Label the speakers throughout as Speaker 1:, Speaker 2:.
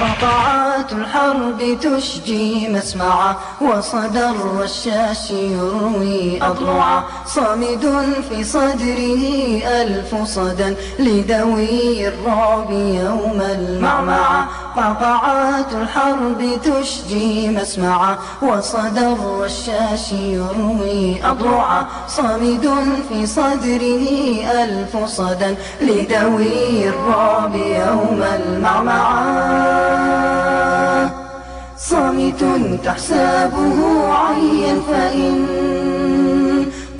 Speaker 1: قطعات الحرب تشجي مسمعا، وصدى الرشاش يروي أضلعا. صامد في صدره ألف صدى لذوي الرعب يوم المعمعة. قطعات الحرب تشجي مسمعا، وصدى الرشاش يروي أضلعا. صامد في صدره ألف صدى لذوي الرعب يوم المعمعة. صامت تحسبه عيا، فإن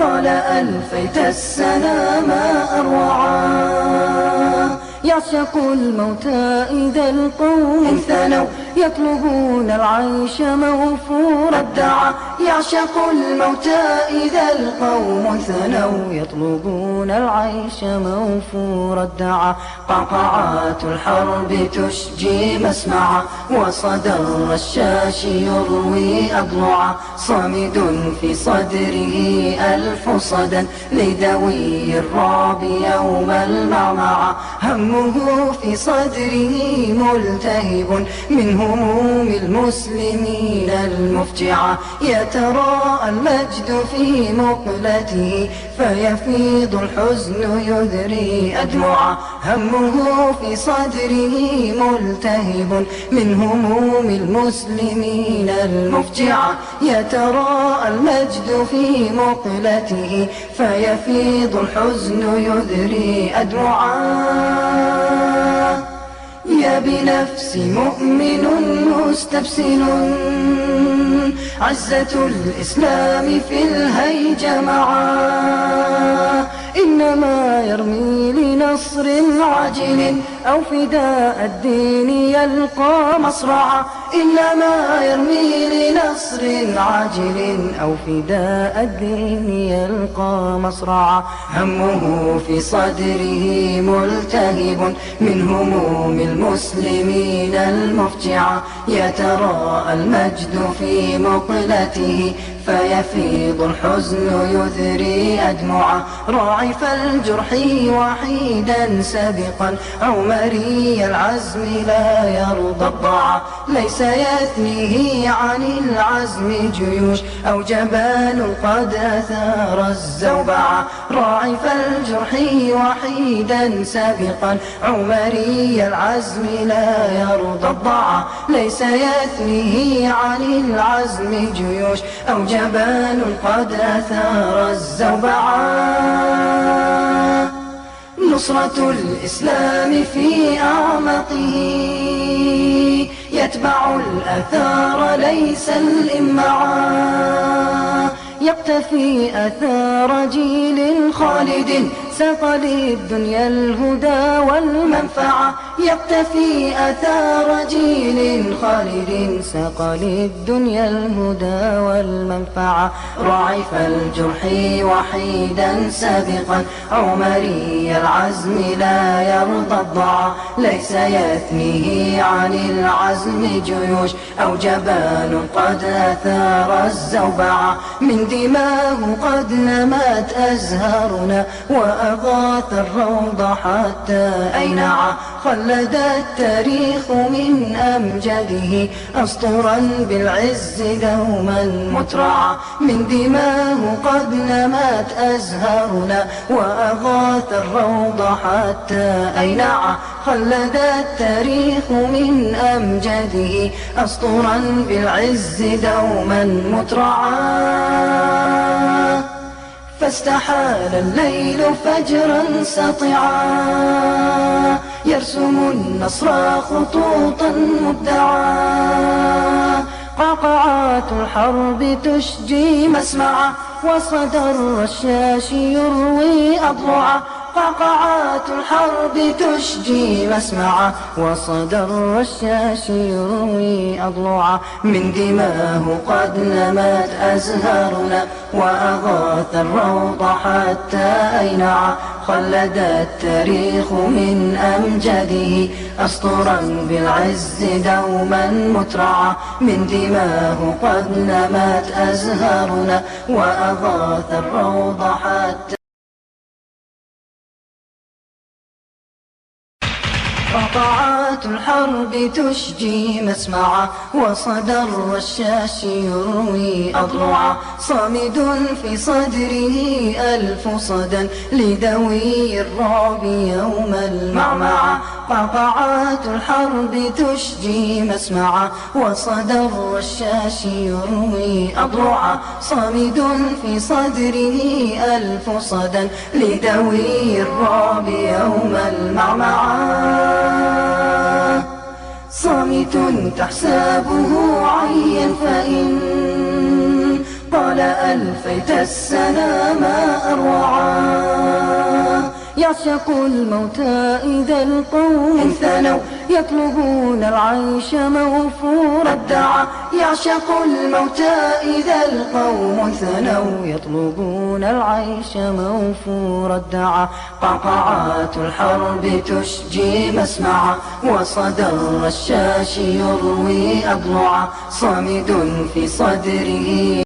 Speaker 1: قال ألفيت السنا ما أروعا. يعشق الموت إذا القوم ثنوا، يطلبون العيش موفور الدعا. يعشق الموت إذا القوم ثنوا، يطلبون العيش موفور الدعا. قعقعات الحرب تشجي مسمعا، وصدى الرشاش يروي أضلعا. صامد في صدره ألف صدى لذوي الرعب يوم المعمعة. همه في صدره ملتهب من هموم المسلمين المفجعة. يتراءى المجد في مقلته، فيفيض الحزن يذري أدمعا. همه في صدره ملتهب من هموم المسلمين المفجعة. يتراءى المجد في مقلته، فيفيض الحزن يذري أدمعا. يا بنفس مؤمن مستبسل، عزة الإسلام في الهيج معا. إنما يرمي لنصر عاجل أو فداء الدين يلقى مصرعا. إنما يرمي لنصر عاجل أو فداء الدين يلقى مصرعا. همه في صدره ملتهب من هموم المسلمين المفجعة. يتراءى المجد في مقلته، فيفيض الحزن يذري أدمعا. راعف الجرح وحيدا سابقا، عمري العزم لا يرضى الضعا. ليس يثنيه عن العزم جيوش أو جبال قد أثار الزوبعة. راعف الجرح وحيدا سابقا، عمري العزم لا يرضى الضعا. ليس يثنيه عن العزم جيوش أو جبال قد أثار الزوبعة. نصرة الإسلام في أعماقه، يتبع الأثار ليس الإمعا. يقتفي أثار جيل خالد ساق للدنيا الهدى والمنفعة. يقتفي أثار جيل خالد ساق للدنيا الهدى والمنفعة. راعف الجرح وحيدا سابقا، عمري العزم لا يرضى الضعا. ليس يثنيه عن العزم جيوش أو جبال قد أثار الزوبعة. من دماه قد نمت أزهارنا، وأغاث الروض حتى أينعا. خلد التاريخ من أمجده أسطرا بالعز دوما مترعا. من دماه قد نمت أزهارنا، وأغاث الروض حتى أينعا. خلد التاريخ من أمجده أسطرا بالعز دوما مترعا. فاستحال الليل فجرا سطعا، يرسم النصر خطوطا مبدعا. قعقعات الحرب تشجي مسمعا، وصدى الرشاش يروي أضلعا. قعقعات الحرب تشجي مسمعا، وصدى الرشاش يروي أضلعا. من دماه قد نمت أزهارنا، وأغاث الروض حتى أينعا. خلد التاريخ من أمجده أسطرا بالعز دوما مترعا. من دماه قد نمت أزهارنا، وأغاث الروض حتى قطعات الحرب تشجي مسمعا وصدى الرشاش يروي أضلعا صامد في صدره ألف صدى لذوي الرعب يوم المعمعة قطعات الحرب تشجي مسمعا وصدى الرشاش يروي أضلعا صامد في صدره ألف صدى لذوي الرعب يوم المعمعة صامت تحسبه عيا فإن قال ألفيت السنا ما أروعا يعشق الموت إذا القوم ثنوا يطلبون العيش موفور الدعا يعشق الموت إذا القوم ثنوا يطلبون العيش موفور الدعا قعقعات الحرب تشجي مسمعا وصدى الرشاش يروي أضلعا صامد في صدره